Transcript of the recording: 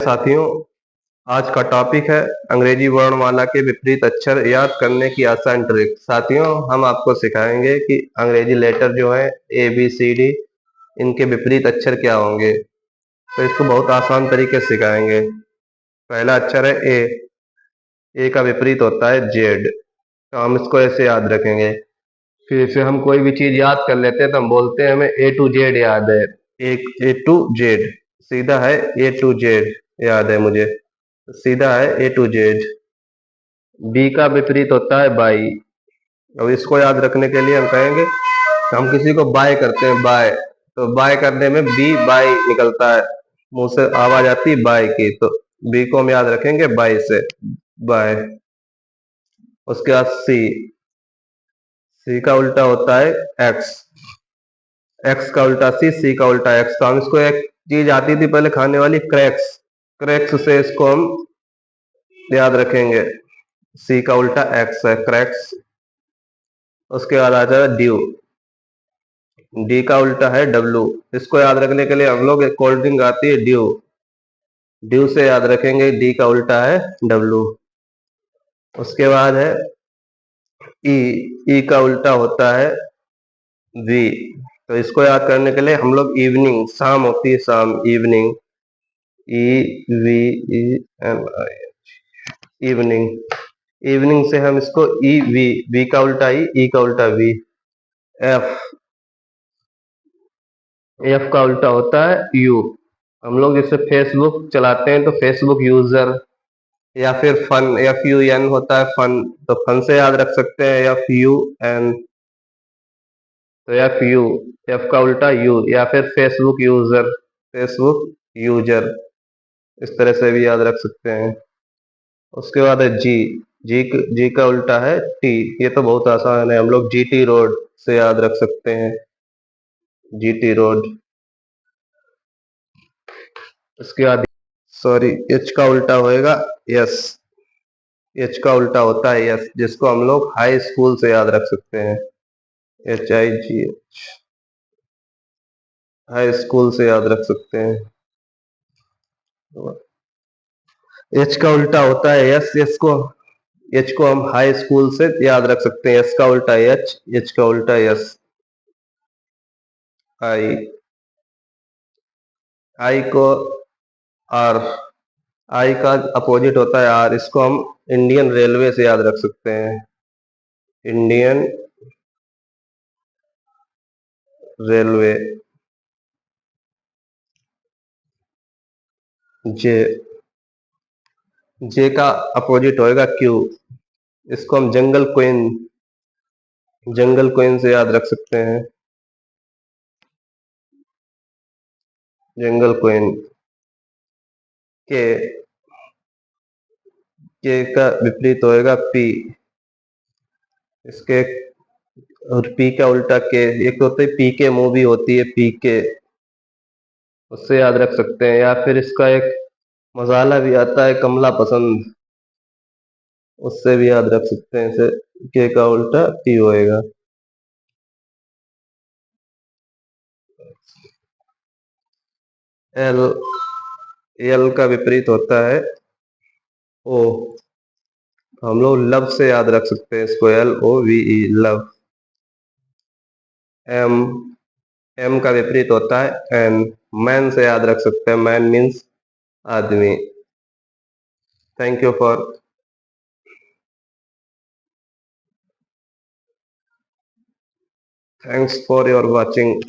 साथियों, आज का टॉपिक है अंग्रेजी वर्णमाला के विपरीत अक्षर याद करने की आसान ट्रिक। साथियों, हम आपको सिखाएंगे कि अंग्रेजी लेटर जो है ए बी सी डी, इनके विपरीत अक्षर क्या होंगे। तो इसको बहुत आसान तरीके से सिखाएंगे। पहला अक्षर है ए। ए का विपरीत होता है जेड, तो हम इसको ऐसे याद रखेंगे। फिर से हम कोई भी चीज याद कर लेते हैं तो हम बोलते हैं हमें ए टू जेड याद है। ए टू जेड सीधा है, ए टू जेड याद है मुझे, सीधा है ए टू जेड। बी का विपरीत होता है बाई। अब इसको याद रखने के लिए हम कहेंगे, हम किसी को बाय करते हैं, बाय, तो बाय करने में बी बाई निकलता है, मुंह से आवाज आती है बाय की, तो बी को हम याद रखेंगे बाई से, बाय। उसके बाद सी। सी का उल्टा होता है एक्स। एक्स का उल्टा सी, सी का उल्टा एक्स। तो हम इसको एक चीज आती थी पहले खाने वाली, क्रैक्स, क्रैक्स से इसको हम याद रखेंगे। सी का उल्टा एक्स है, क्रैक्स। उसके बाद आ जाए ड्यू। डी का उल्टा है डब्लू। इसको याद रखने के लिए हम लोग एक कोल्ड ड्रिंक आती है ड्यू, ड्यू से याद रखेंगे, डी का उल्टा है डब्लू। उसके बाद है ई। ई का उल्टा होता है वी। तो इसको याद करने के लिए हम लोग इवनिंग, शाम होती है शाम, evening, E V E M I, evening. Evening से हम इसको ई वी, वी का उल्टा ई का उल्टा वी। एफ। एफ का उल्टा होता है यू। हम लोग जैसे फेसबुक चलाते हैं तो फेसबुक यूजर, या फिर फन, एफ यू एन होता है फन, तो फन से याद रख सकते हैं एफ यू एन। तो एफ यू, एफ का उल्टा यू, या फिर फेसबुक यूजर, फेसबुक यूजर, इस तरह से भी याद रख सकते हैं। उसके बाद है जी। जी का उल्टा है टी। ये तो बहुत आसान है, हम लोग जी टी रोड से याद रख सकते हैं, जी टी रोड। उसके बाद सॉरी, एच का उल्टा होएगा यस। एच का उल्टा होता है यस, जिसको हम लोग हाई स्कूल से याद रख सकते हैं, H I ji H, high school से याद रख सकते हैं। एच का उल्टा होता है यस, एच को, एच को हम हाई स्कूल से याद रख सकते हैं, एस का उल्टा एच, एच का उल्टा यस। आई। आई को आर, आई का अपोजिट होता है आर, इसको हम इंडियन रेलवे से याद रख सकते हैं, इंडियन रेलवे। जे। जे का अपोजिट होएगा क्यू, इसको हम जंगल क्वीन, जंगल क्वीन से याद रख सकते हैं, जंगल क्वीन। के। के का विपरीत होएगा पी, इसके, और पी का उल्टा के। एक तो होता है पी के, मूवी होती है पी के, उससे याद रख सकते हैं। या फिर इसका एक मसाला भी आता है कमला पसंद, उससे भी याद रख सकते हैं इसे, के का उल्टा पी होएगा। एल। एल का विपरीत होता है ओ। हम लोग लव से याद रख सकते हैं इसको, L O V E, love. M. M का विपरीत होता है एन, मैन से याद रख सकते हैं, मैन मीन्स आदमी। Thank you for, thanks for your watching.